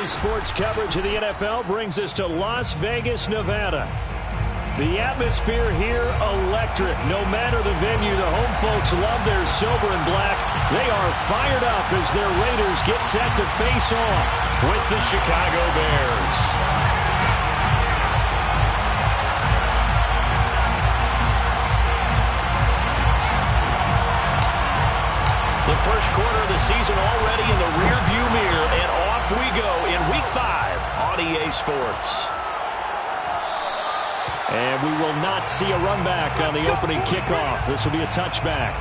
Sports coverage of the NFL brings us to Las Vegas, Nevada. The atmosphere here, electric. No matter the venue, the home folks love their silver and black. They are fired up as their Raiders get set to face off with the Chicago Bears. The first quarter of the season already in the rearview mirror, and off we go in Week 5 on EA Sports. And we will not see a run back on the opening kickoff. This will be a touchback.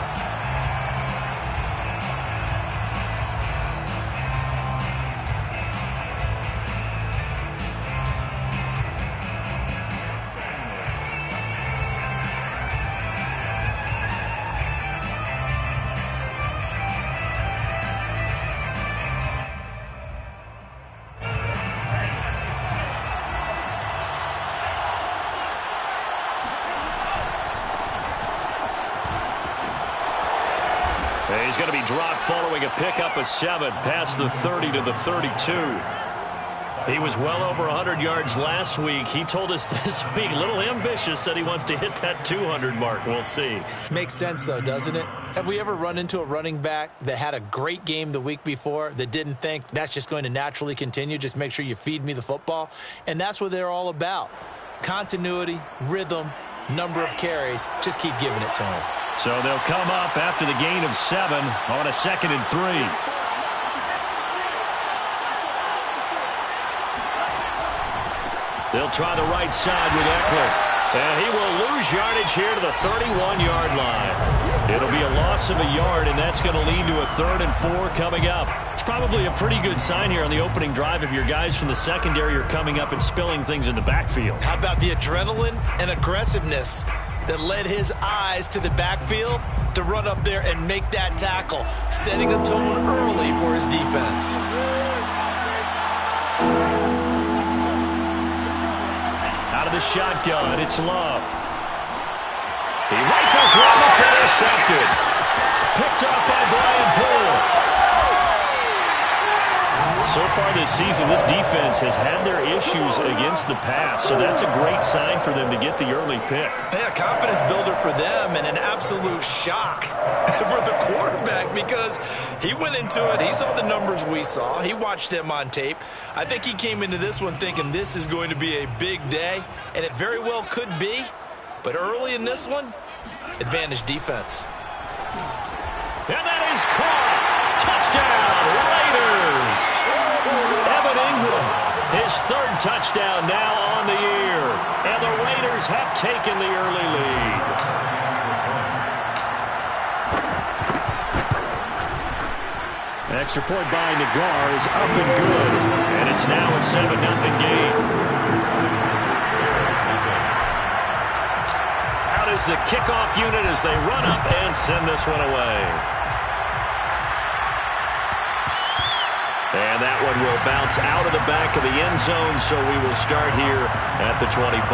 He's going to be dropped following a pickup of 7 past the 30 to the 32. He was well over 100 yards last week. He told us this week, a little ambitious, said he wants to hit that 200 mark. We'll see. Makes sense, though, doesn't it? Have we ever run into a running back that had a great game the week before that didn't think that's just going to naturally continue? Just make sure you feed me the football. And that's what they're all about. Continuity, rhythm, number of carries. Just keep giving it to him. So they'll come up after the gain of 7 on a 2nd and 3. They'll try the right side with Eckler. And he will lose yardage here to the 31-yard line. It'll be a loss of a yard, and that's going to lead to a 3rd and 4 coming up. It's probably a pretty good sign here on the opening drive if your guys from the secondary are coming up and spilling things in the backfield. How about the adrenaline and aggressiveness that led his eyes to the backfield to run up there and make that tackle, setting a tone early for his defense. Out of the shotgun, it's Love. He rifles one, it's intercepted. Picked up by Brian Poole. So far this season, this defense has had their issues against the pass, so that's a great sign for them to get the early pick. Yeah, confidence builder for them and an absolute shock for the quarterback because he went into it. He saw the numbers we saw. He watched them on tape. I think he came into this one thinking this is going to be a big day, and it very well could be. But early in this one, advantage defense. And that is caught. Touchdown, Raiders. Evan Ingram, his 3rd touchdown now on the year. And the Raiders have taken the early lead. Extra point by Nagar is up and good. And it's now a 7-0 game. Out is the kickoff unit as they run up and send this one away. And that one will bounce out of the back of the end zone, so we will start here at the 25.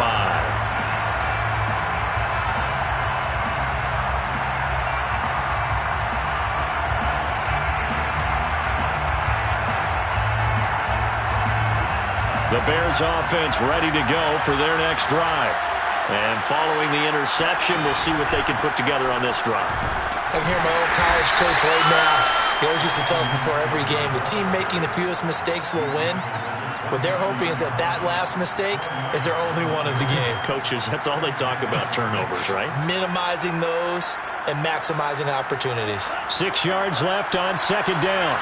The Bears offense ready to go for their next drive. And following the interception, we'll see what they can put together on this drive. I can hear my old college coach right now. He always used to tell us before every game, the team making the fewest mistakes will win. What they're hoping is that last mistake is their only one of the game. Coaches, that's all they talk about, turnovers, right? Minimizing those and maximizing opportunities. 6 yards left on 2nd down.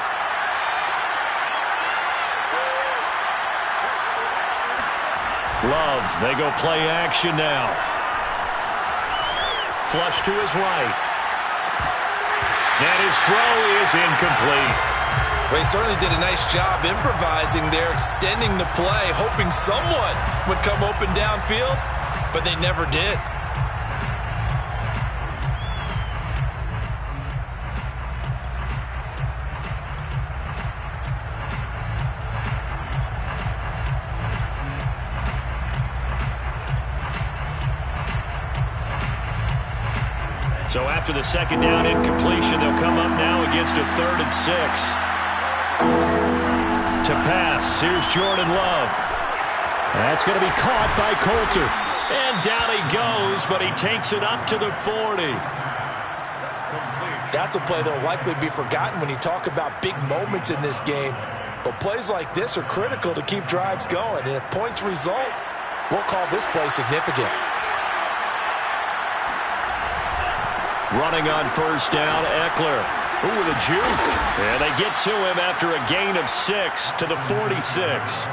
Love, they go play action now. Flush to his right. And his throw is incomplete. Well, he certainly did a nice job improvising there, extending the play, hoping someone would come open downfield, but they never did. So after the second down incompletion, they'll come up now against a 3rd and 6. To pass, here's Jordan Love. That's going to be caught by Coulter. And down he goes, but he takes it up to the 40. That's a play that will likely be forgotten when you talk about big moments in this game. But plays like this are critical to keep drives going. And if points result, we'll call this play significant. Running on first down, Eckler. Ooh, with a juke. And they get to him after a gain of 6 to the 46.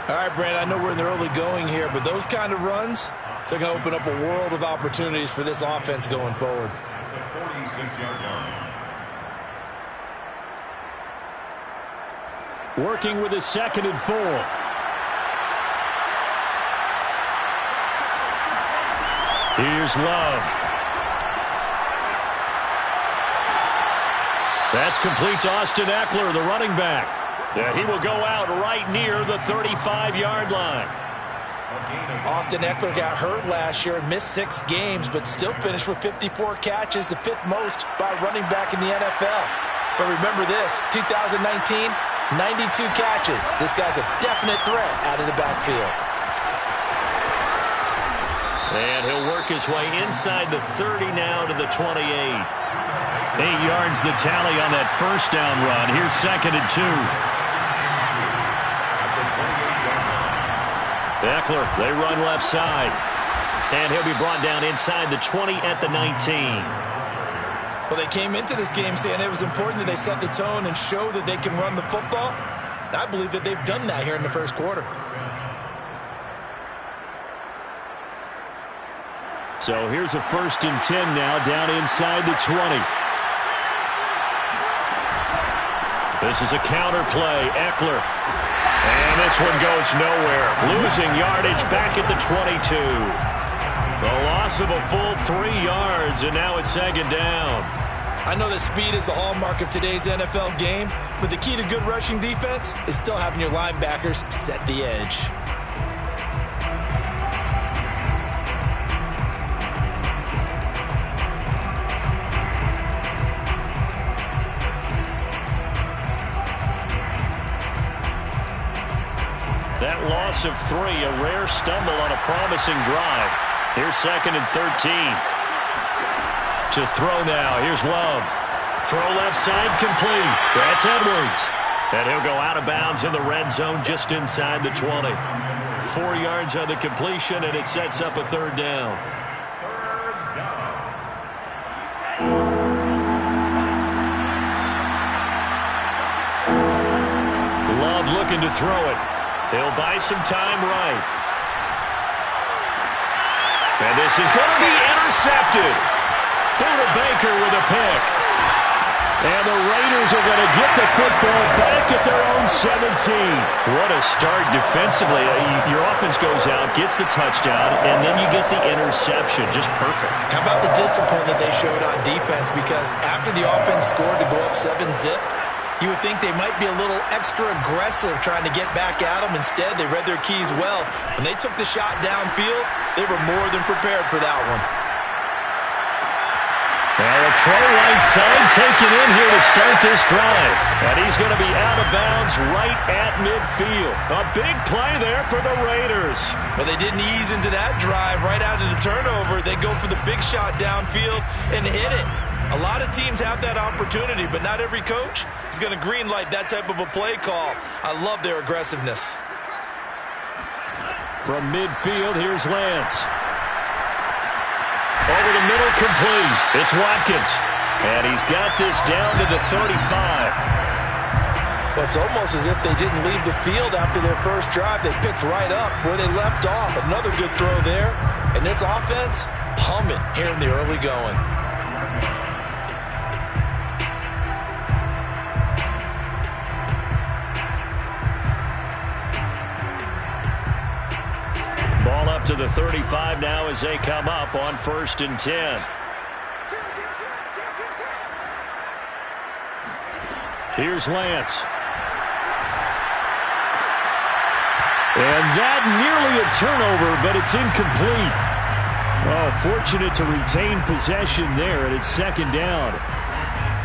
All right, Brandon, I know we're in the early going here, but those kind of runs, they're going to open up a world of opportunities for this offense going forward. 46-yard line. Working with a 2nd and 4. Here's Love. That's complete to Austin Eckler, the running back. He will go out right near the 35-yard line. Austin Eckler got hurt last year and missed 6 games, but still finished with 54 catches, the 5th most by a running back in the NFL. But remember this, 2019, 92 catches. This guy's a definite threat out of the backfield. And he'll work his way inside the 30 now to the 28. 8 yards the tally on that first down run. Here's 2nd and 2. Eckler, they run left side. And he'll be brought down inside the 20 at the 19. Well, they came into this game saying it was important that they set the tone and show that they can run the football. And I believe that they've done that here in the first quarter. So here's a 1st and 10 now down inside the 20. This is a counter play. Eckler. And this one goes nowhere. Losing yardage back at the 22. The loss of a full 3 yards, and now it's 2nd down. I know that speed is the hallmark of today's NFL game, but the key to good rushing defense is still having your linebackers set the edge. That loss of 3, a rare stumble on a promising drive. Here's 2nd and 13. To throw now. Here's Love. Throw left side complete. That's Edwards. And he'll go out of bounds in the red zone just inside the 20. 4 yards on the completion, and it sets up a 3rd down. Love looking to throw it. He'll buy some time right. And this is going to be intercepted. Buda Baker with a pick. And the Raiders are going to get the football back at their own 17. What a start defensively. Your offense goes out, gets the touchdown, and then you get the interception. Just perfect. How about the discipline that they showed on defense? Because after the offense scored to go up 7-zip, you would think they might be a little extra aggressive trying to get back at them. Instead, they read their keys well. When they took the shot downfield, they were more than prepared for that one. Well, a throw right side taken in here to start this drive. And he's going to be out of bounds right at midfield. A big play there for the Raiders. But they didn't ease into that drive right out of the turnover. They go for the big shot downfield and hit it. A lot of teams have that opportunity, but not every coach is going to greenlight that type of a play call. I love their aggressiveness. From midfield, here's Lance. Over the middle, complete. It's Watkins. And he's got this down to the 35. Well, it's almost as if they didn't leave the field after their first drive. They picked right up where they left off. Another good throw there. And this offense, humming here in the early going. Ball up to the 35 now as they come up on 1st and 10. Here's Lance. And that nearly a turnover, but it's incomplete. Oh, fortunate to retain possession there, and it's second down.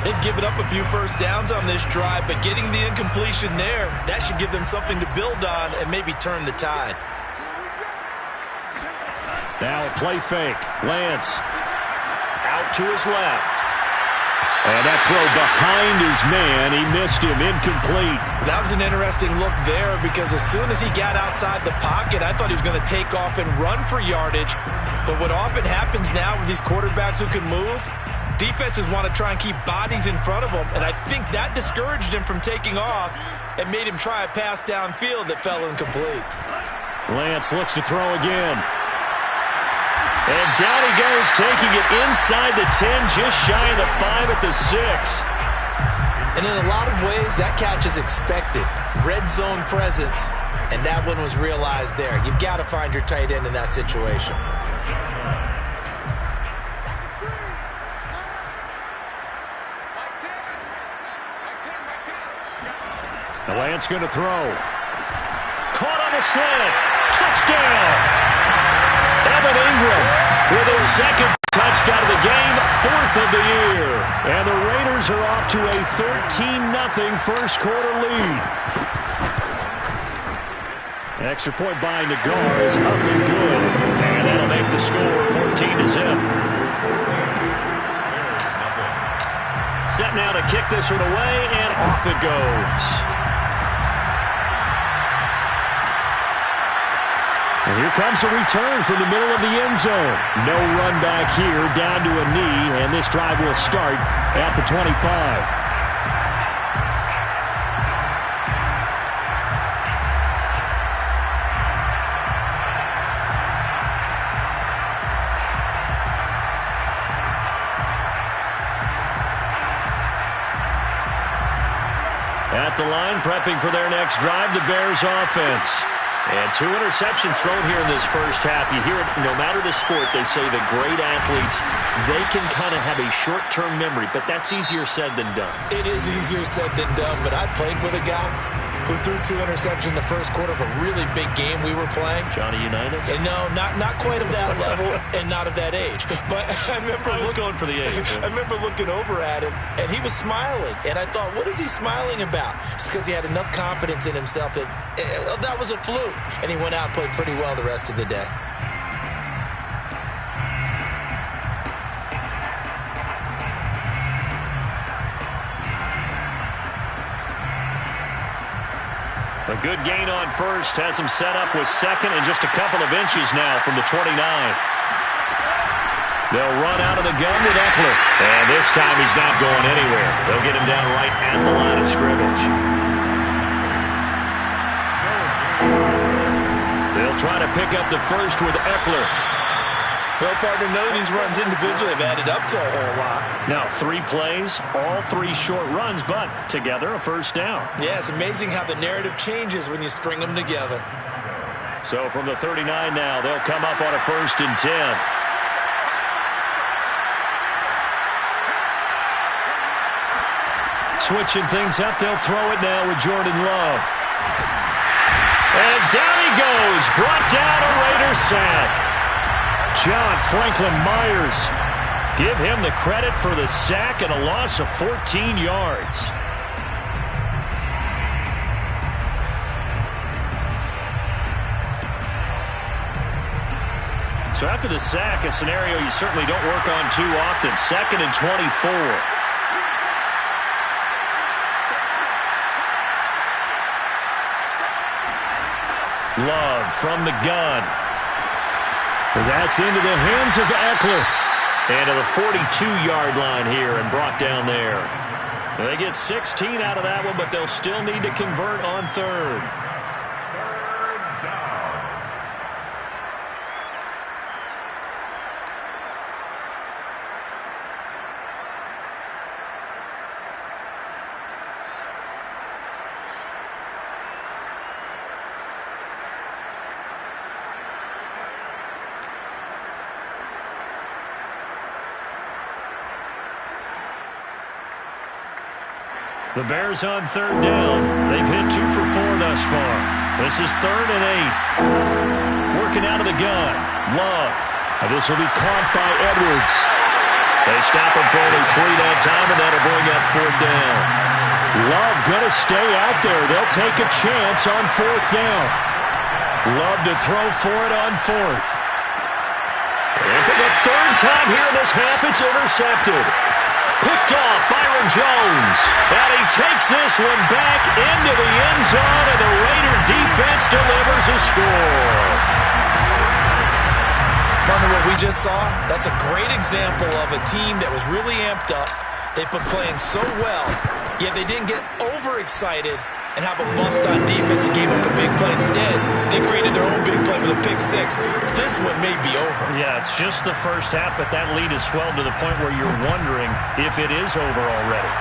They've given up a few first downs on this drive, but getting the incompletion there, that should give them something to build on and maybe turn the tide. Now a play fake. Lance out to his left. And that throw behind his man, he missed him, incomplete. That was an interesting look there because as soon as he got outside the pocket, I thought he was going to take off and run for yardage. But what often happens now with these quarterbacks who can move, defenses want to try and keep bodies in front of them, and I think that discouraged him from taking off and made him try a pass downfield that fell incomplete. Lance looks to throw again. And down he goes, taking it inside the 10, just shy of the 5 at the 6. And in a lot of ways, that catch is expected. Red zone presence, and that one was realized there. You've got to find your tight end in that situation. The Lance going to throw. Caught on a slant. Touchdown! Evan Ingram with his second touchdown of the game, 4th of the year. And the Raiders are off to a 13-0 first quarter lead. An extra point by Nagar is up and good. And that'll make the score 14-0. Set now to kick this one away, and off it goes. And here comes a return from the middle of the end zone. No run back here, down to a knee, and this drive will start at the 25. At the line, prepping for their next drive, the Bears offense. And 2 interceptions thrown here in this first half. You hear it, no matter the sport, they say the great athletes, they can kind of have a short-term memory, but that's easier said than done. It is easier said than done, but I played with a guy who threw 2 interceptions in the first quarter of a really big game we were playing. Johnny Unitas? And no, not quite of that level and not of that age. But I remember going for the age. I remember looking over at him, and he was smiling. And I thought, what is he smiling about? It's because he had enough confidence in himself that that was a fluke. And he went out and played pretty well the rest of the day. A good gain on first has him set up with second and just a couple of inches now from the 29. They'll run out of the gun with Eckler. And this time he's not going anywhere. They'll get him down right at the line of scrimmage. They'll try to pick up the first with Eckler. Well, partner, none of these runs individually have added up to a whole lot. Now, 3 plays, all 3 short runs, but together a first down. Yeah, it's amazing how the narrative changes when you string them together. So from the 39 now, they'll come up on a 1st and 10. Switching things up, they'll throw it now with Jordan Love. And down he goes, brought down a Raider sack. John Franklin Myers, give him the credit for the sack and a loss of 14 yards. So after the sack, a scenario you certainly don't work on too often. 2nd and 24. Love from the gun. That's into the hands of Eckler. And to the 42-yard line here and brought down there. They get 16 out of that one, but they'll still need to convert on 3rd. The Bears on 3rd down. They've hit 2 for 4 thus far. This is 3rd and 8. Working out of the gun. Love This will be caught by Edwards. They stop him for only 3 that time, and that'll bring up 4th down. Love going to stay out there. They'll take a chance on 4th down. Love to throw for it on 4th. And for the 3rd time here in this half, it's intercepted. Picked off Byron Jones. And he takes this one back into the end zone, and the Raider defense delivers a score. Partner, what we just saw, that's a great example of a team that was really amped up. They've been playing so well, yet they didn't get overexcited and have a bust on defense and gave up a big play. Instead, they created their own big play with a pick 6. This one may be over. Yeah, it's just the first half, but that lead has swelled to the point where you're wondering if it is over already.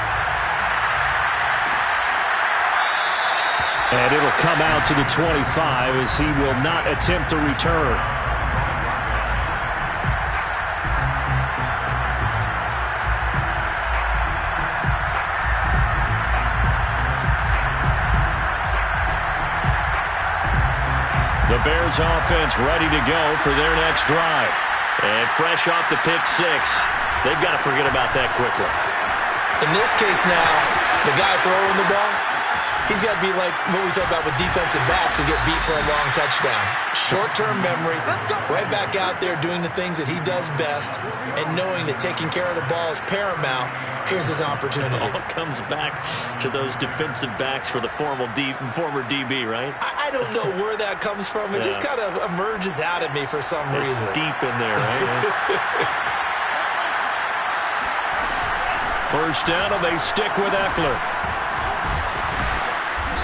And it'll come out to the 25 as he will not attempt to return. The Bears offense ready to go for their next drive. And fresh off the pick 6, they've got to forget about that quickly. In this case now, the guy throwing the ball, he's got to be like what we talk about with defensive backs who get beat for a long touchdown. Short-term memory, right back out there doing the things that he does best, and knowing that taking care of the ball is paramount. Here's his opportunity. It all comes back to those defensive backs for the former DB, right? I don't know where that comes from. It just kind of emerges out of me for some reason. It's deep in there, right? First down, and they stick with Eckler.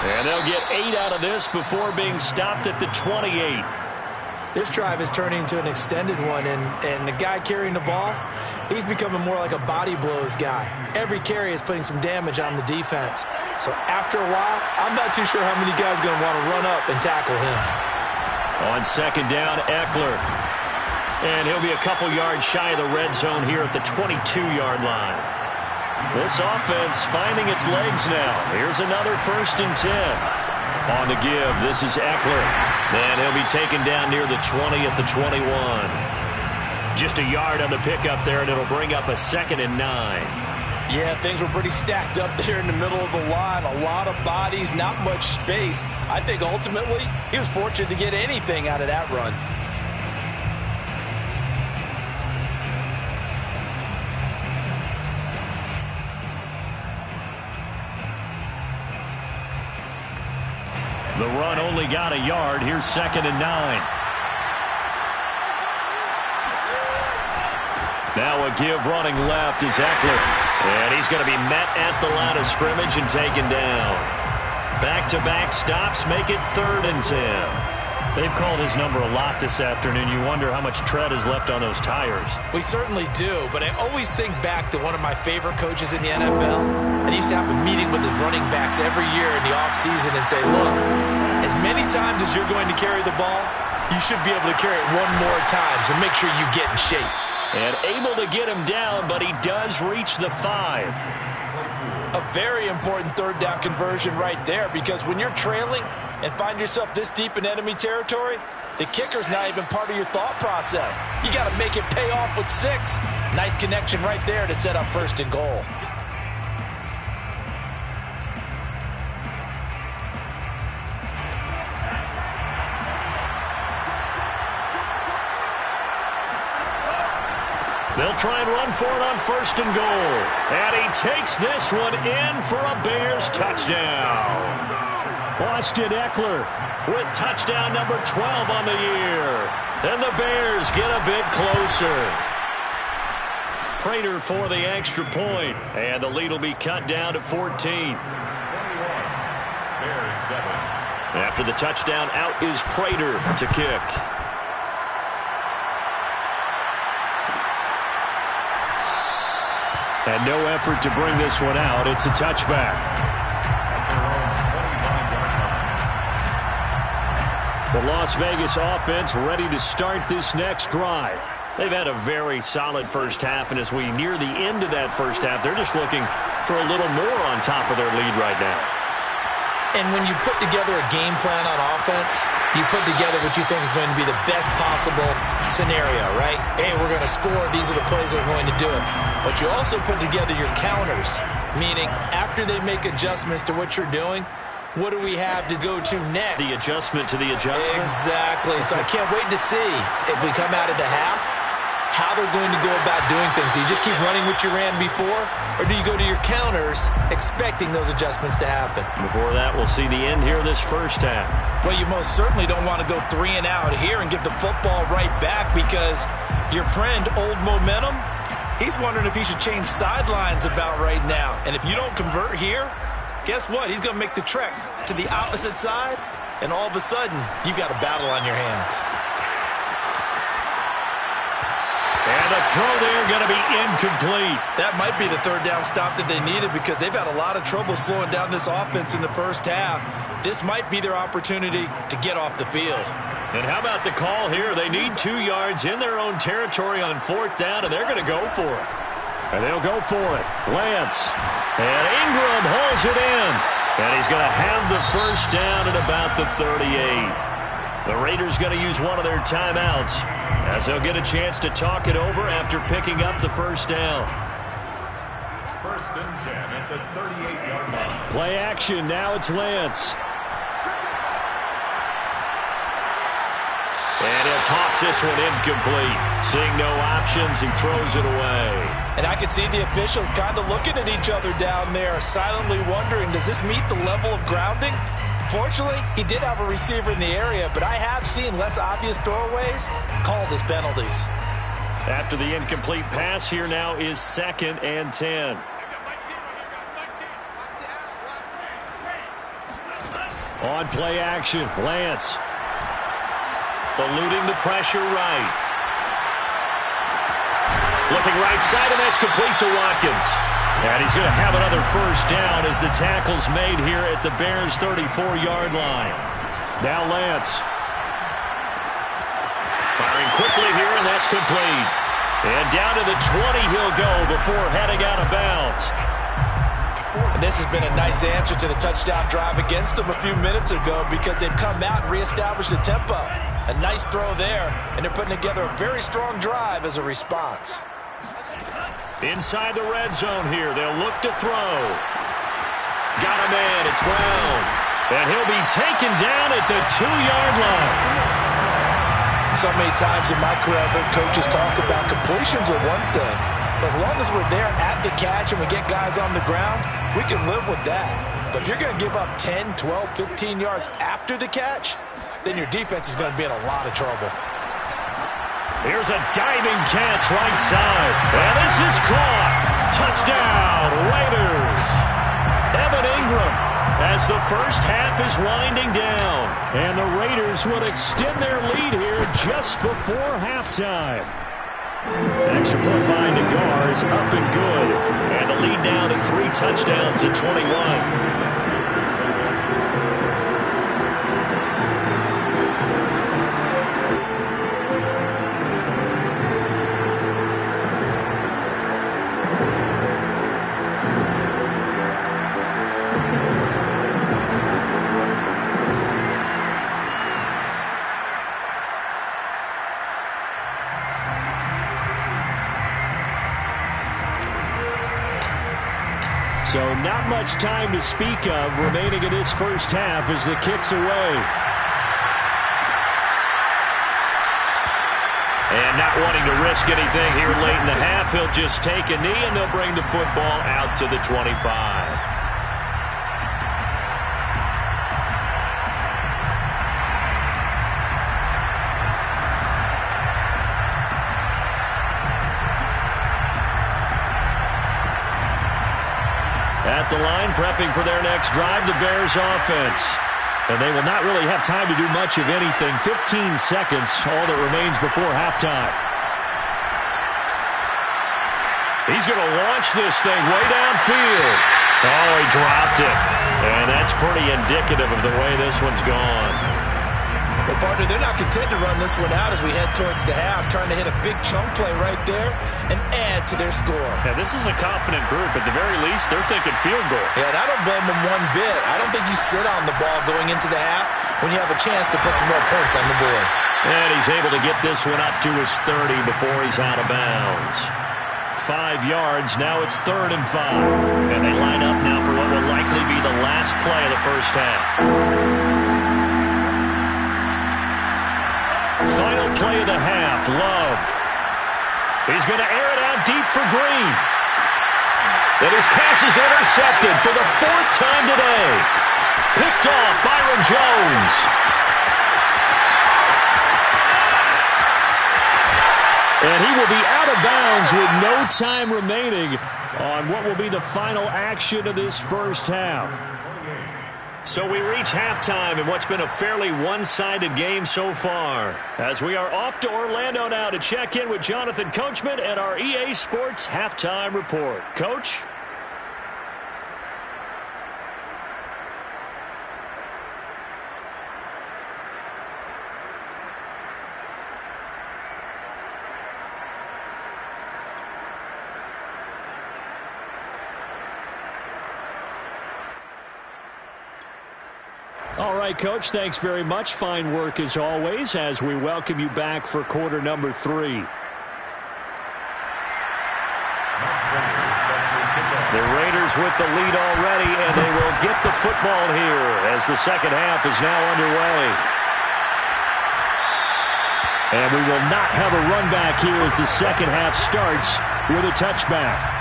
And they'll get 8 out of this before being stopped at the 28. This drive is turning into an extended one, and the guy carrying the ball, he's becoming more like a body blows guy. Every carry is putting some damage on the defense. So after a while, I'm not too sure how many guys are going to want to run up and tackle him. On 2nd down, Eckler. And he'll be a couple yards shy of the red zone here at the 22-yard line. This offense finding its legs now. Here's another 1st and 10. On the give, this is Eckler. And he'll be taken down near the 20 at the 21. Just a yard on the pickup there, and it'll bring up a 2nd and 9. Yeah, things were pretty stacked up there in the middle of the line. A lot of bodies, not much space. I think ultimately he was fortunate to get anything out of that run. The run only got a yard. Here's 2nd and 9. Now a give running left is Eckler. And he's going to be met at the line of scrimmage and taken down. Back-to-back stops make it 3rd and 10. They've called his number a lot this afternoon. You wonder how much tread is left on those tires. We certainly do, but I always think back to one of my favorite coaches in the NFL. And he used to have a meeting with his running backs every year in the offseason and say, look, as many times as you're going to carry the ball, you should be able to carry it one more time, so make sure you get in shape. And able to get him down, but he does reach the 5. A very important 3rd down conversion right there, because when you're trailing and find yourself this deep in enemy territory, the kicker's not even part of your thought process. You got to make it pay off with 6. Nice connection right there to set up 1st and goal. They'll try and run for it on 1st and goal. And he takes this one in for a Bears touchdown. Austin Eckler with touchdown number 12 on the year. And the Bears get a bit closer. Prater for the extra point. And the lead will be cut down to 14. 21. Bears 7. After the touchdown, out is Prater to kick. And no effort to bring this one out. It's a touchback. The Las Vegas offense ready to start this next drive. They've had a very solid first half, and as we near the end of that first half, they're just looking for a little more on top of their lead right now. And when you put together a game plan on offense, you put together what you think is going to be the best possible scenario, right? Hey, we're going to score. These are the plays that are going to do it. But you also put together your counters, meaning after they make adjustments to what you're doing, what do we have to go to next? The adjustment to the adjustment? Exactly. So I can't wait to see if we come out of the half, how they're going to go about doing things. Do you just keep running what you ran before, or do you go to your counters expecting those adjustments to happen? Before that, we'll see the end here this first half. Well, you most certainly don't want to go 3 and out here and give the football right back, because your friend, Old Momentum, he's wondering if he should change sidelines about right now. And if you don't convert here, guess what? He's going to make the trek to the opposite side, and all of a sudden, you've got a battle on your hands. And the throw there going to be incomplete. That might be the third down stop that they needed, because they've had a lot of trouble slowing down this offense in the first half. This might be their opportunity to get off the field. And how about the call here? They need 2 yards in their own territory on 4th down, and they're going to go for it. And they'll go for it. Lance. And Ingram holds it in. And he's going to have the first down at about the 38. The Raiders going to use one of their timeouts, as they'll get a chance to talk it over after picking up the first down. 1st and 10 at the 38-yard line. Play action. Now it's Lance. And he'll toss this one incomplete. Seeing no options, he throws it away. And I can see the officials kind of looking at each other down there, silently wondering, does this meet the level of grounding? Fortunately, he did have a receiver in the area, but I have seen less obvious throwaways called as penalties. After the incomplete pass, here now is 2nd and 10. On play action, Lance. Eluding the pressure right. Looking right side, and that's complete to Watkins. And he's going to have another first down as the tackle's made here at the Bears' 34-yard line. Now Lance. Firing quickly here, and that's complete. And down to the 20 he'll go before heading out of bounds. And this has been a nice answer to the touchdown drive against them a few minutes ago, because they've come out and reestablished the tempo. A nice throw there, and they're putting together a very strong drive as a response. Inside the red zone here, they'll look to throw. Got a man, it's Brown. And he'll be taken down at the 2-yard line. So many times in my career, I've heard coaches talk about completions are one thing. But as long as we're there at the catch and we get guys on the ground, we can live with that. But if you're going to give up 10, 12, 15 yards after the catch, then your defense is going to be in a lot of trouble. Here's a diving catch right side. And this is caught. Touchdown, Raiders. Evan Ingram, as the first half is winding down. And the Raiders will extend their lead here just before halftime. Extra point by Nagar is up and good. And the lead now to 3 touchdowns at 21. So not much time to speak of remaining in this first half as the kick's away. And not wanting to risk anything here late in the half, he'll just take a knee and they'll bring the football out to the 25. At the line, prepping for their next drive, the Bears offense. And they will not really have time to do much of anything. 15 seconds, all that remains before halftime. He's going to launch this thing way downfield. Oh, he dropped it. And that's pretty indicative of the way this one's gone. Well, partner, they're not content to run this one out as we head towards the half, trying to hit a big chunk play right there and add to their score. Yeah, this is a confident group. At the very least, they're thinking field goal. Yeah, and I don't blame them one bit. I don't think you sit on the ball going into the half when you have a chance to put some more points on the board. And he's able to get this one up to his 30 before he's out of bounds. 5 yards. Now it's 3rd and 5. And they line up now for what will likely be the last play of the first half. Final play of the half. Love. He's going to air it out deep for Green. And his pass is intercepted for the 4th time today. Picked off Byron Jones. And he will be out of bounds with no time remaining on what will be the final action of this first half. So we reach halftime in what's been a fairly one-sided game so far, as we are off to Orlando now to check in with Jonathan Coachman and our EA Sports Halftime Report. Coach? All right, Coach, thanks very much. Fine work as always as we welcome you back for quarter number 3. The Raiders with the lead already, and they will get the football here as the second half is now underway. And we will not have a run back here as the second half starts with a touchback.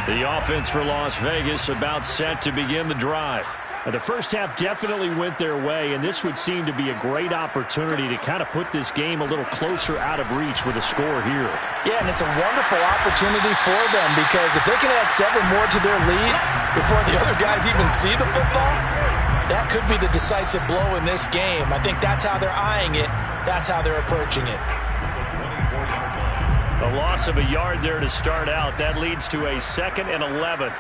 The offense for Las Vegas about set to begin the drive. The first half definitely went their way, and this would seem to be a great opportunity to kind of put this game a little closer out of reach with a score here. Yeah, and it's a wonderful opportunity for them because if they can add 7 more to their lead before the other guys even see the football, that could be the decisive blow in this game. I think that's how they're eyeing it. That's how they're approaching it. A loss of a yard there to start out. That leads to a 2nd and 11.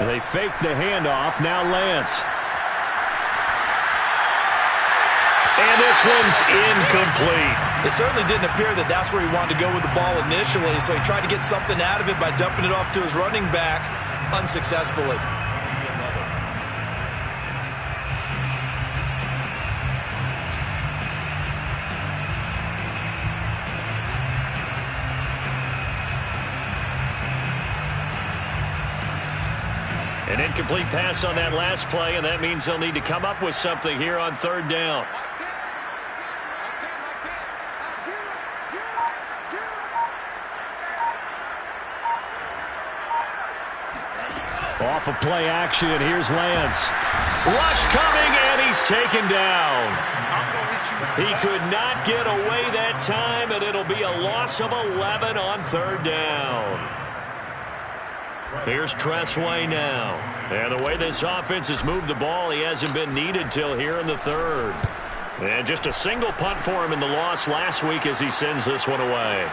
They fake the handoff. Now Lance. And this one's incomplete. It certainly didn't appear that that's where he wanted to go with the ball initially, so he tried to get something out of it by dumping it off to his running back unsuccessfully. An incomplete pass on that last play, and that means they'll need to come up with something here on 3rd down. Off of play action, here's Lance. Rush coming, and he's taken down. He could not get away that time, and it'll be a loss of 11 on 3rd down. Here's Tressway now. And the way this offense has moved the ball, he hasn't been needed till here in the 3rd. And just a single punt for him in the loss last week as he sends this one away.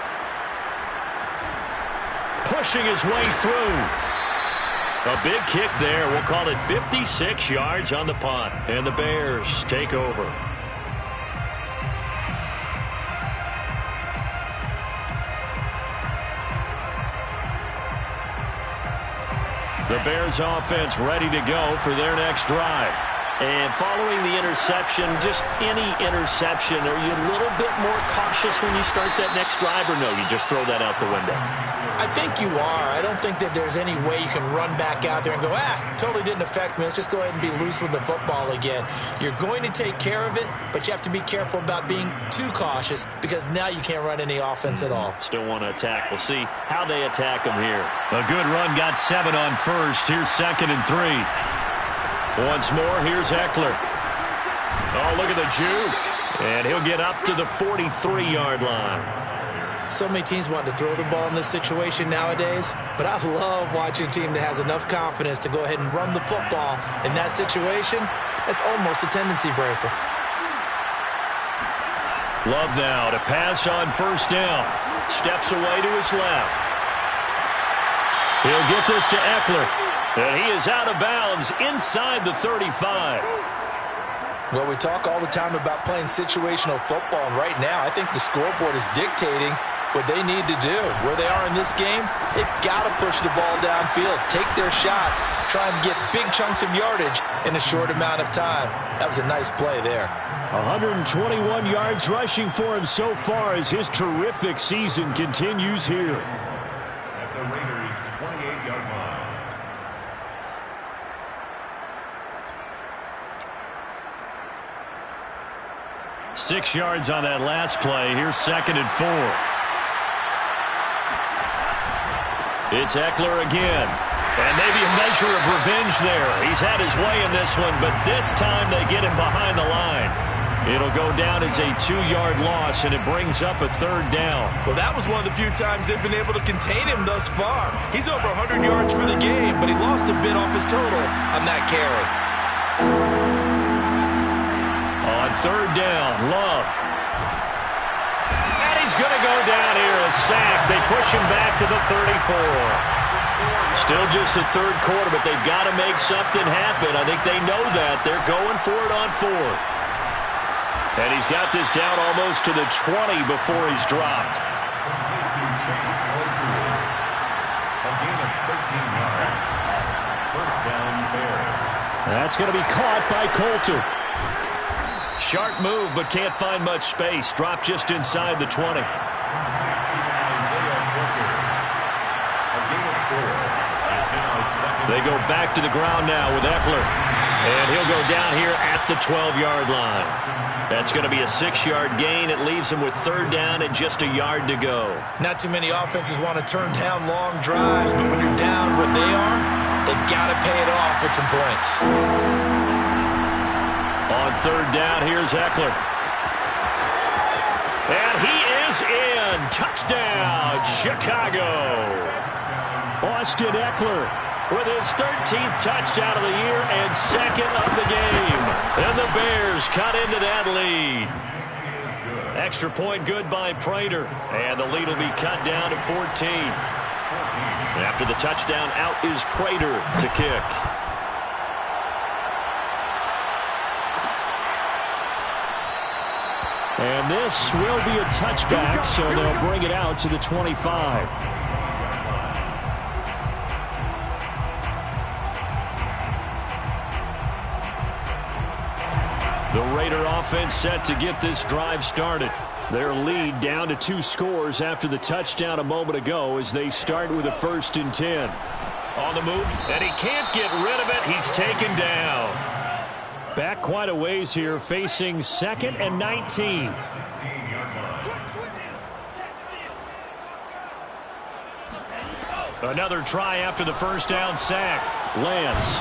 Pushing his way through. A big kick there. We'll call it 56 yards on the punt. And the Bears take over. The Bears offense ready to go for their next drive. And following the interception, just any interception, are you a little bit more cautious when you start that next drive, or no, you just throw that out the window? I think you are. I don't think that there's any way you can run back out there and go, totally didn't affect me. Let's just go ahead and be loose with the football again. You're going to take care of it, but you have to be careful about being too cautious because now you can't run any offense at all. Still want to attack. We'll see how they attack them here. A good run, got 7 on first. Here's 2nd and 3. Once more, here's Eckler. Oh, look at the juke. And he'll get up to the 43-yard line. So many teams want to throw the ball in this situation nowadays, but I love watching a team that has enough confidence to go ahead and run the football in that situation. That's almost a tendency breaker. Love now to pass on first down. Steps away to his left. He'll get this to Eckler. And he is out of bounds inside the 35. Well, we talk all the time about playing situational football, and right now I think the scoreboard is dictating what they need to do. Where they are in this game, they've got to push the ball downfield, take their shots, try and get big chunks of yardage in a short amount of time. That was a nice play there. 121 yards rushing for him so far as his terrific season continues here. At the Raiders' 28-yard line. Six yards on that last play. Here's 2nd and 4. It's Eckler again. And maybe a measure of revenge there. He's had his way in this one, but this time they get him behind the line. It'll go down as a 2-yard loss, and it brings up a 3rd down. Well, that was one of the few times they've been able to contain him thus far. He's over 100 yards for the game, but he lost a bit off his total on that carry. On 3rd down, Love. And he's going to go down here, a sack. They push him back to the 34. Still just the 3rd quarter, but they've got to make something happen. I think they know that. They're going for it on 4th. And he's got this down almost to the 20 before he's dropped. A gain of 13 yards. First down, Bears. That's going to be caught by Coulter. Sharp move, but can't find much space. Dropped just inside the 20. Isaiah Booker. A gain of 4. It's now second. They go back to the ground now with Eckler. And he'll go down here at the 12-yard line. That's going to be a 6-yard gain. It leaves him with 3rd down and just a yard to go. Not too many offenses want to turn down long drives, but when you're down what they are, they've got to pay it off with some points. On 3rd down, here's Eckler. And he is in. Touchdown, Chicago. Austin Eckler with his 13th touchdown of the year and 2nd of the game. And the Bears cut into that lead. Extra point good by Prater. And the lead will be cut down to 14. After the touchdown, out is Prater to kick. And this will be a touchback, so they'll bring it out to the 25. The Raider offense set to get this drive started. Their lead down to 2 scores after the touchdown a moment ago as they start with a 1st and 10. On the move, and he can't get rid of it. He's taken down. Back quite a ways here, facing 2nd and 19. Another try after the 1st down sack. Lance.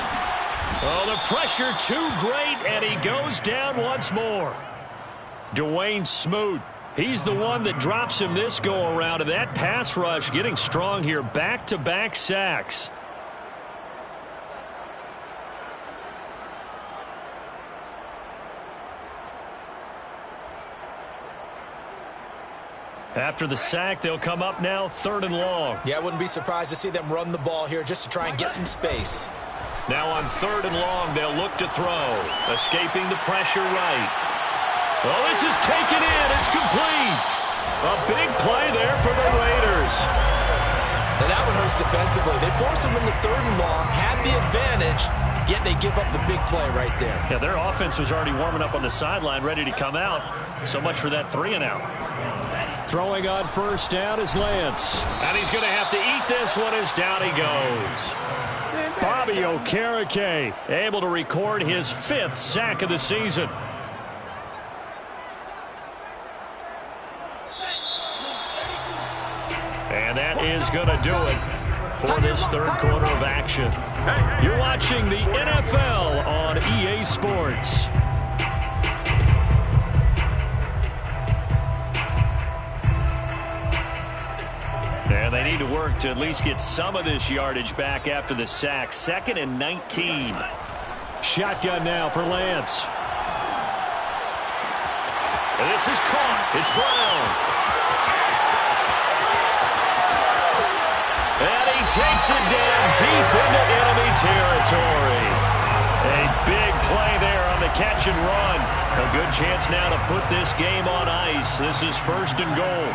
Oh, the pressure too great, and he goes down once more. Dwayne Smoot. He's the one that drops him this go-around, and that pass rush getting strong here. Back-to-back sacks. After the sack, they'll come up now 3rd and long. Yeah, I wouldn't be surprised to see them run the ball here just to try and get some space. Now on 3rd and long, they'll look to throw. Escaping the pressure right. Oh, this is taken in. It's complete. A big play there for the Raiders. And that one hurts defensively. They force them into 3rd and long, had the advantage, yet they give up the big play right there. Yeah, their offense was already warming up on the sideline, ready to come out. So much for that 3 and out. Throwing on 1st down is Lance. And he's going to have to eat this one as down he goes. Bobby Okereke able to record his 5th sack of the season. And that is going to do it for this 3rd quarter of action. You're watching the NFL on EA Sports. need to work to at least get some of this yardage back after the sack. 2nd and 19. Shotgun now for Lance. And this is caught. It's Brown. And he takes it down deep into enemy territory. A big play there on the catch and run. A good chance now to put this game on ice. This is 1st and goal.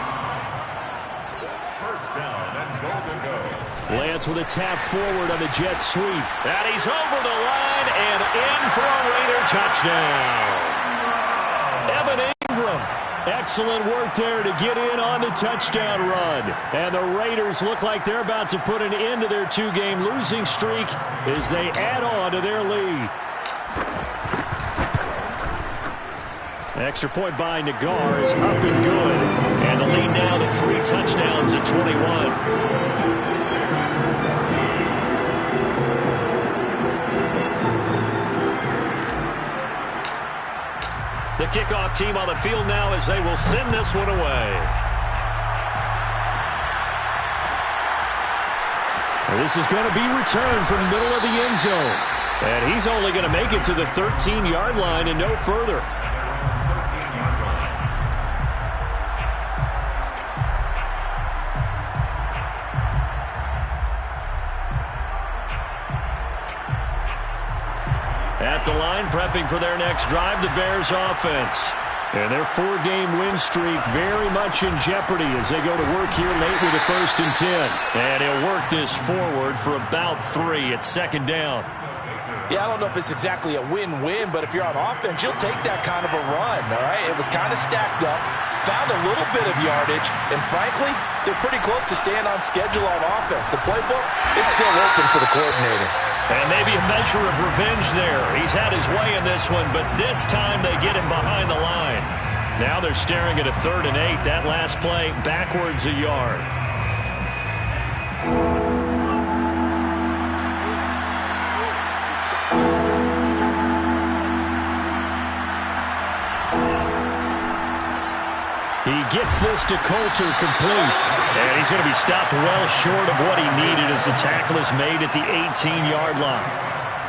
First down and goal to go. Lance with a tap forward on the jet sweep. And he's over the line and in for a Raider touchdown. Evan Ingram. Excellent work there to get in on the touchdown run. And the Raiders look like they're about to put an end to their 2-game losing streak as they add on to their lead. Extra point by Nagar is up and good. And the lead now to 3 touchdowns at 21. The kickoff team on the field now as they will send this one away. This is going to be returned from the middle of the end zone. And he's only going to make it to the 13-yard line and no further. 13-yard line. At the line, prepping for their next drive, the Bears offense. And their 4-game win streak very much in jeopardy as they go to work here late with a 1st and 10. And he'll work this forward for about 3 at 2nd down. Yeah, I don't know if it's exactly a win-win, but if you're on offense, you'll take that kind of a run, all right? It was kind of stacked up, found a little bit of yardage, and frankly, they're pretty close to staying on schedule on offense. The playbook is still open for the coordinator. And maybe a measure of revenge there. He's had his way in this one, but this time they get him behind the line. Now they're staring at a 3rd and 8. That last play backwards a yard. He gets this to Coulter complete. And he's going to be stopped well short of what he needed as the tackle is made at the 18-yard line.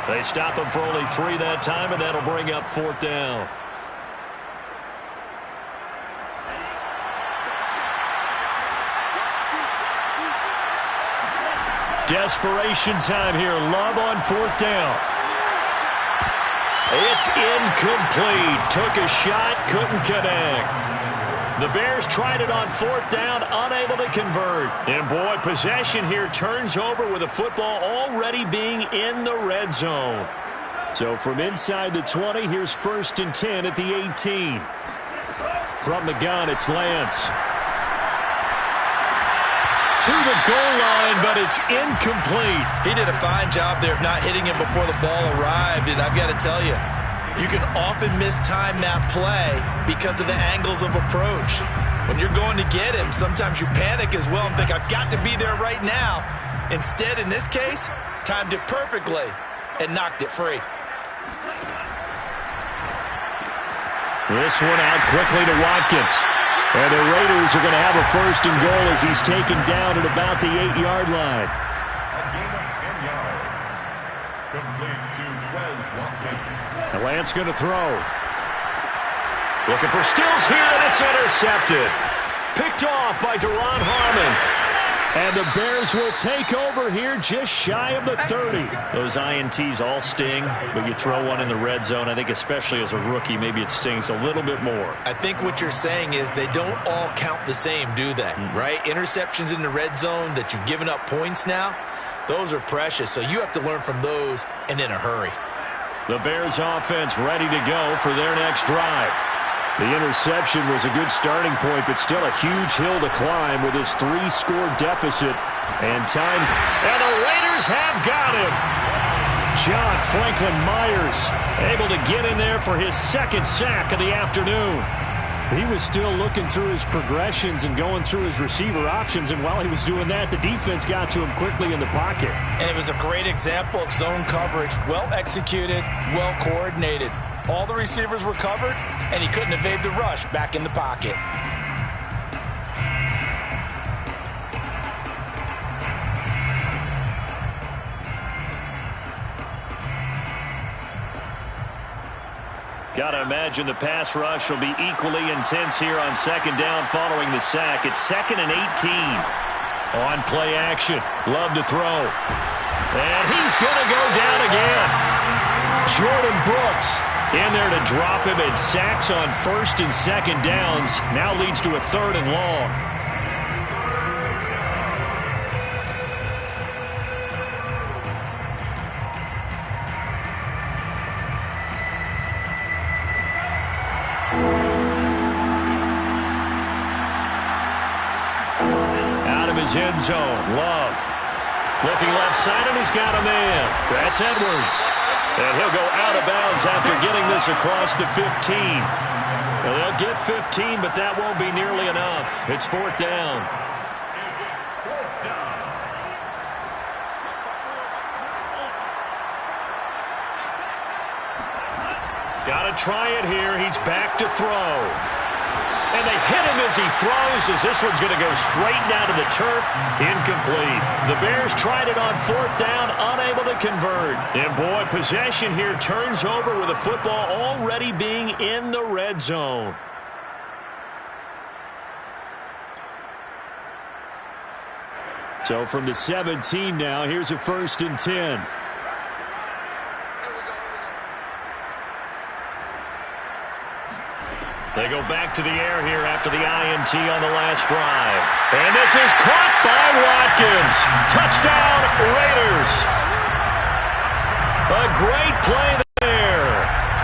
They stop him for only 3 that time, and that'll bring up 4th down. Desperation time here. Love on 4th down. It's incomplete. Took a shot, couldn't connect. The Bears tried it on 4th down, unable to convert. And boy, possession here turns over with the football already being in the red zone. So from inside the 20, here's 1st and 10 at the 18. From the gun, it's Lance. To the goal line, but it's incomplete. He did a fine job there of not hitting him before the ball arrived, and I've got to tell you, you can often mistime that play because of the angles of approach. When you're going to get him, sometimes you panic as well and think, I've got to be there right now. Instead, in this case, timed it perfectly and knocked it free. This one out quickly to Watkins. And the Raiders are going to have a 1st and goal as he's taken down at about the 8-yard line. A gain of 10 yards. Complete to Wes Watkins. And Lance going to throw. Looking for Stills here, and it's intercepted. Picked off by Duron Harmon. And the Bears will take over here just shy of the 30. Those INTs all sting, but you throw one in the red zone, I think especially as a rookie, maybe it stings a little bit more. I think what you're saying is they don't all count the same, do they? Right? Interceptions in the red zone that you've given up points now, those are precious. So you have to learn from those and in a hurry. The Bears offense ready to go for their next drive. The interception was a good starting point, but still a huge hill to climb with his 3-score deficit. And time. And the Raiders have got him. John Franklin Myers able to get in there for his 2nd sack of the afternoon. He was still looking through his progressions and going through his receiver options, and while he was doing that, the defense got to him quickly in the pocket. And it was a great example of zone coverage. Well executed, well coordinated. All the receivers were covered, and he couldn't evade the rush back in the pocket. Got to imagine the pass rush will be equally intense here on second down following the sack. It's 2nd and 18. On play action. Love to throw. And he's going to go down again. Jordan Brooks in there to drop him, and sacks on 1st and 2nd downs. Now leads to a 3rd and long. End zone. Love looking left side, and he's got a man. That's Edwards, and he'll go out of bounds after getting this across the 15. Now, they'll get 15, but that won't be nearly enough. It's 4th down. Got to try it here. He's back to throw. And they hit him as he throws, as this one's going to go straight down to the turf. Incomplete. The Bears tried it on 4th down, unable to convert. And boy, possession here turns over with the football already being in the red zone. So from the 17 now, here's a 1st and 10. They go back to the air here after the INT on the last drive. And this is caught by Watkins. Touchdown, Raiders. A great play there.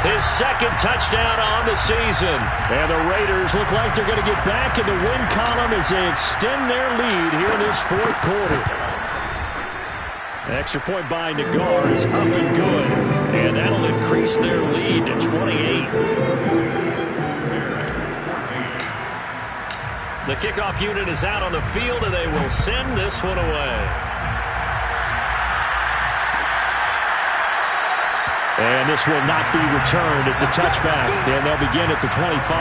His 2nd touchdown on the season. And the Raiders look like they're going to get back in the win column as they extend their lead here in this 4th quarter. Extra point by Nagar is up and good. And that'll increase their lead to 28. The kickoff unit is out on the field, and they will send this one away. And this will not be returned. It's a touchback, and they'll begin at the 25.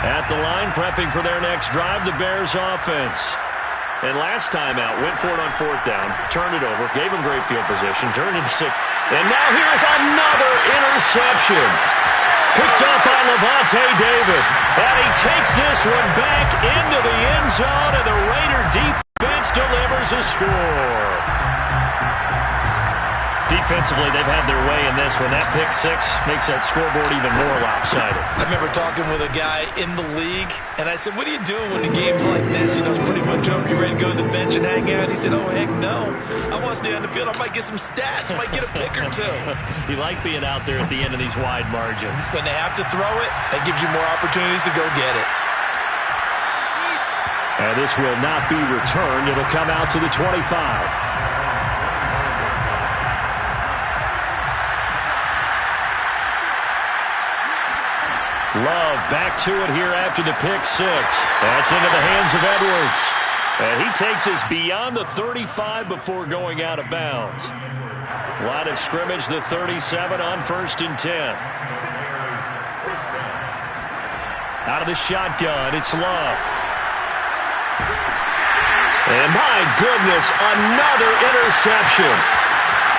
At the line, prepping for their next drive, the Bears offense. And last time out, went for it on 4th down, turned it over, gave him great field position, turned it to 6. And now here's another interception. Picked up by Levante David. And he takes this one back into the end zone, and the Raider defense delivers a score. Defensively, they've had their way in this one. That pick 6 makes that scoreboard even more lopsided. I remember talking with a guy in the league, and I said, what do you do when the game's like this? You know, it's pretty much over. You ready to go to the bench and hang out? He said, oh, heck no. I want to stay on the field. I might get some stats. I might get a pick or two. You like being out there at the end of these wide margins. When they have to throw it, that gives you more opportunities to go get it. And this will not be returned. It'll come out to the 25. Love back to it here after the pick 6. That's into the hands of Edwards. And he takes us beyond the 35 before going out of bounds. Line of scrimmage, the 37 on 1st and 10. Out of the shotgun, it's Love. And my goodness, another interception.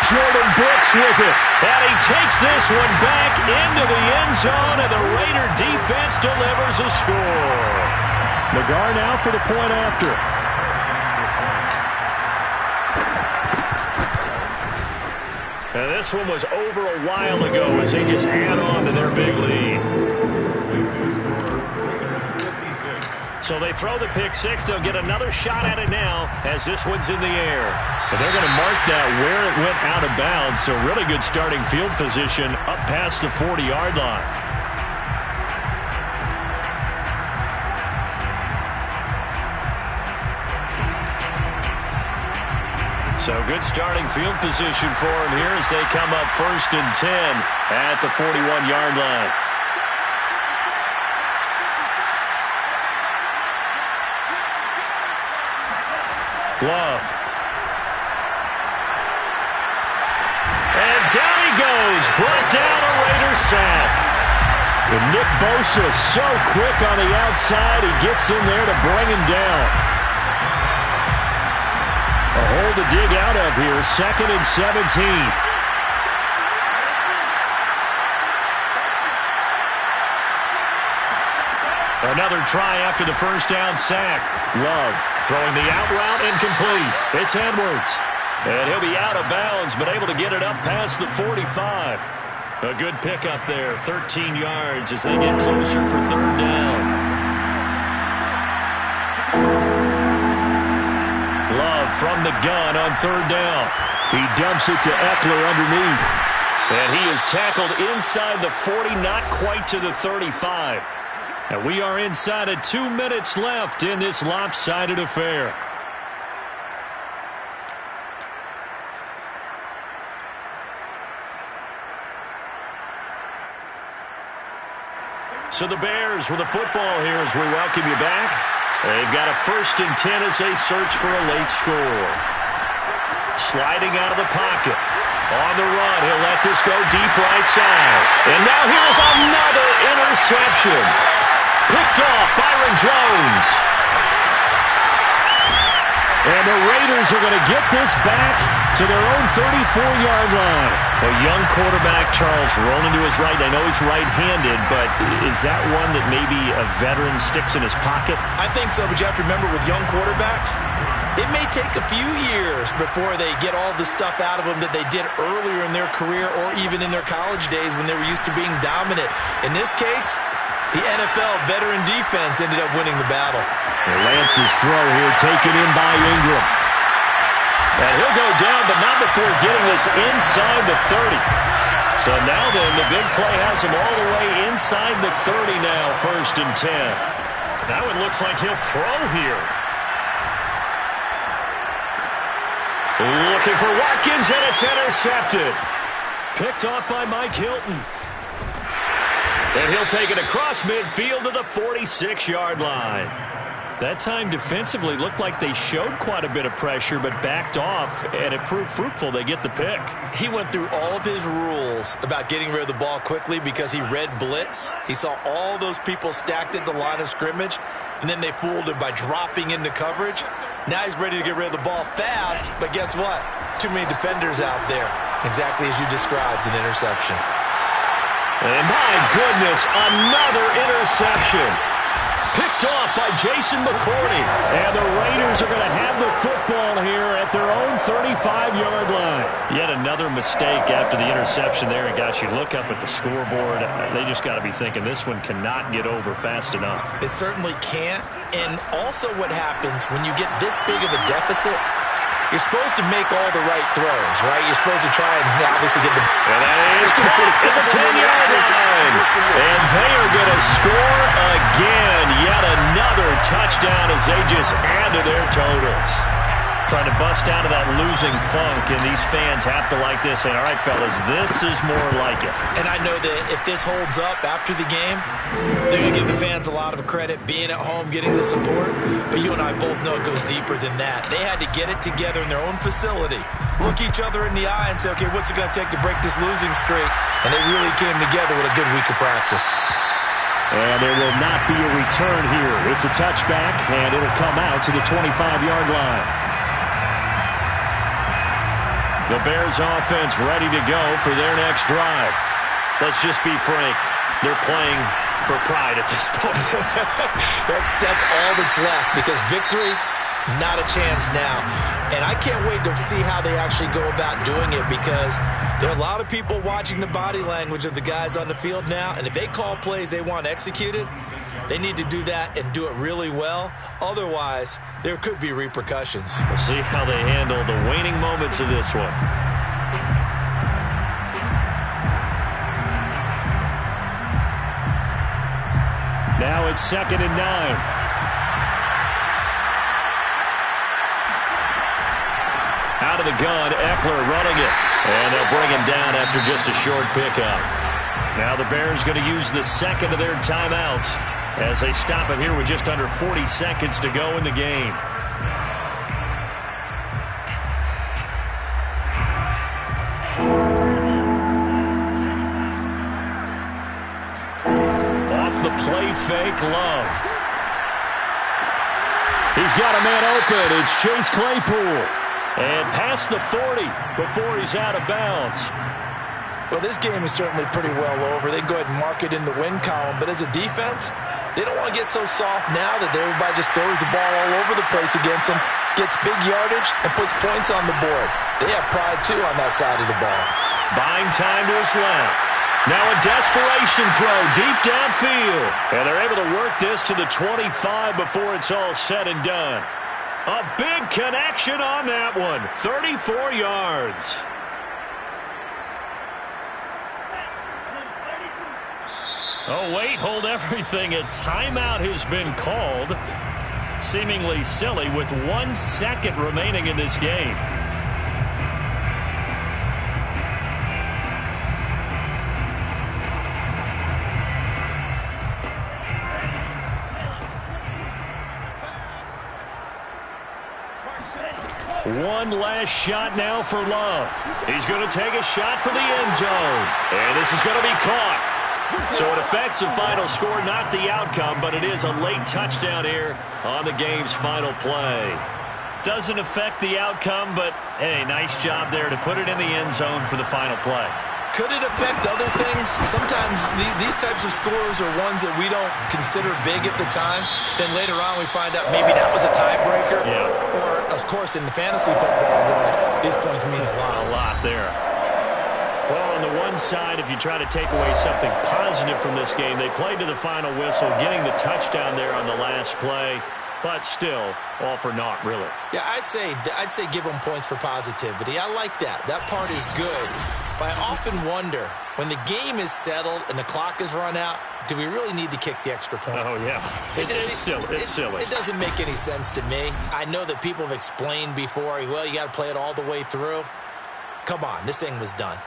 Jordan Brooks with it. And he takes this one back into the end zone, and the Raider defense delivers a score. Nagar now for the point after. And this one was over a while ago as they just add on to their big lead. So they throw the pick 6. They'll get another shot at it now as this one's in the air. And they're going to mark that where it went out of bounds. So really good starting field position up past the 40-yard line. So good starting field position for them here as they come up 1st and 10 at the 41-yard line. Love. And down he goes. Brought down a Raider sack. And Nick Bosa so quick on the outside. He gets in there to bring him down. A hole to dig out of here. 2nd and 17. Another try after the first down sack. Love throwing the out route incomplete. It's Edwards. And he'll be out of bounds, but able to get it up past the 45. A good pickup there, 13 yards as they get closer for 3rd down. Love from the gun on 3rd down. He dumps it to Eckler underneath. And he is tackled inside the 40, not quite to the 35. And we are inside of 2 minutes left in this lopsided affair. So the Bears with the football here as we welcome you back. They've got a 1st and 10 as they search for a late score. Sliding out of the pocket. On the run, he'll let this go deep right side. And now here's another interception. Picked off Byron Jones. And the Raiders are going to get this back to their own 34-yard line. A young quarterback, Charles, rolling to his right. I know he's right-handed, but is that one that maybe a veteran sticks in his pocket? I think so, but you have to remember with young quarterbacks, it may take a few years before they get all the stuff out of them that they did earlier in their career or even in their college days when they were used to being dominant. In this case, the NFL veteran defense ended up winning the battle. Lance's throw here taken in by Ingram. And he'll go down, but not before getting this inside the 30. So now then, the big play has him all the way inside the 30 now, 1st and 10. Now it looks like he'll throw here. Looking for Watkins, and it's intercepted. Picked off by Mike Hilton. And he'll take it across midfield to the 46-yard line. That time defensively looked like they showed quite a bit of pressure but backed off, and it proved fruitful. They get the pick. He went through all of his rules about getting rid of the ball quickly because he read blitz. He saw all those people stacked at the line of scrimmage, and then they fooled him by dropping into coverage. Now he's ready to get rid of the ball fast, but guess what? Too many defenders out there. Exactly as you described, an interception. And my goodness, another interception. Picked off by Jason McCourty. And the Raiders are going to have the football here at their own 35-yard line. Yet another mistake after the interception there. And gosh, you look up at the scoreboard, they just got to be thinking this one cannot get over fast enough. It certainly can't. And also what happens when you get this big of a deficit, you're supposed to make all the right throws, right? You're supposed to try and obviously get the... And that is caught at the 10-yard line. And they are going to score again. Yet another touchdown as they just add to their totals. Trying to bust out of that losing funk, and these fans have to like this. And all right, fellas, this is more like it. And I know that if this holds up after the game, they're going to give the fans a lot of credit, being at home, getting the support. But you and I both know it goes deeper than that. They had to get it together in their own facility, look each other in the eye and say, okay, what's it going to take to break this losing streak? And they really came together with a good week of practice. And there will not be a return here. It's a touchback, and it'll come out to the 25-yard line. The Bears offense ready to go for their next drive. Let's just be frank. They're playing for pride at this point. That's all that's left, because victory, not a chance now. And I can't wait to see how they actually go about doing it, because there are a lot of people watching the body language of the guys on the field now, and if they call plays they want executed, they need to do that and do it really well. Otherwise, there could be repercussions. We'll see how they handle the waning moments of this one. Now it's 2nd and 9. Out of the gun, Eckler running it. And they'll bring him down after just a short pickup. Now the Bears going to use the second of their timeouts as they stop it here with just under 40 seconds to go in the game. play fake Love. He's got a man open. It's Chase Claypool. And past the 40 before he's out of bounds. Well, this game is certainly pretty well over. They can go ahead and mark it in the win column. But as a defense, they don't want to get so soft now that everybody just throws the ball all over the place against them, gets big yardage, and puts points on the board. They have pride, too, on that side of the ball. Buying time to his left. Now a desperation throw deep downfield. And they're able to work this to the 25 before it's all said and done. A big connection on that one. 34 yards. Oh, wait, hold everything. A timeout has been called. Seemingly silly with 1 second remaining in this game. One last shot now for Love. He's going to take a shot for the end zone. And this is going to be caught. So it affects the final score, not the outcome, but it is a late touchdown here on the game's final play. Doesn't affect the outcome, but, hey, nice job there to put it in the end zone for the final play. Could it affect other things? Sometimes these types of scores are ones that we don't consider big at the time. Then later on we find out maybe that was a tiebreaker. Yeah. Or, of course, in the fantasy football world, these points mean a lot. A lot there. Well, on the one side, if you try to take away something positive from this game, they played to the final whistle, getting the touchdown there on the last play. But still, all for naught, really. Yeah, I'd say give them points for positivity. I like that. That part is good. But I often wonder, when the game is settled and the clock is run out, do we really need to kick the extra point? Oh, yeah. It's silly. It's silly. It doesn't make any sense to me. I know that people have explained before, well, you got to play it all the way through. Come on, this thing was done.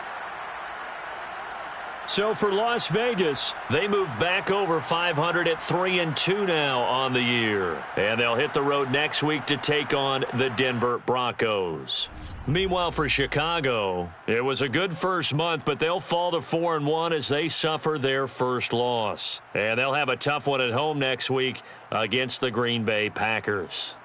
So for Las Vegas, they move back over 500 at 3-2 now on the year. And they'll hit the road next week to take on the Denver Broncos. Meanwhile, for Chicago, it was a good first month, but they'll fall to 4-1 as they suffer their first loss. And they'll have a tough one at home next week against the Green Bay Packers.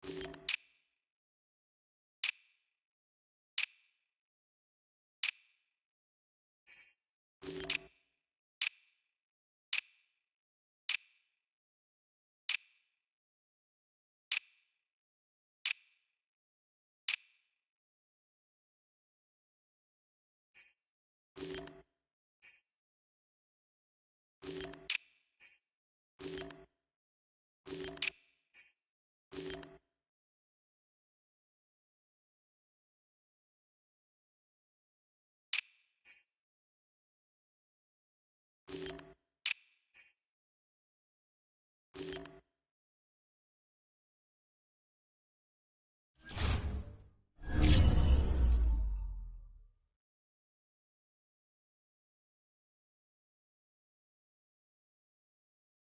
You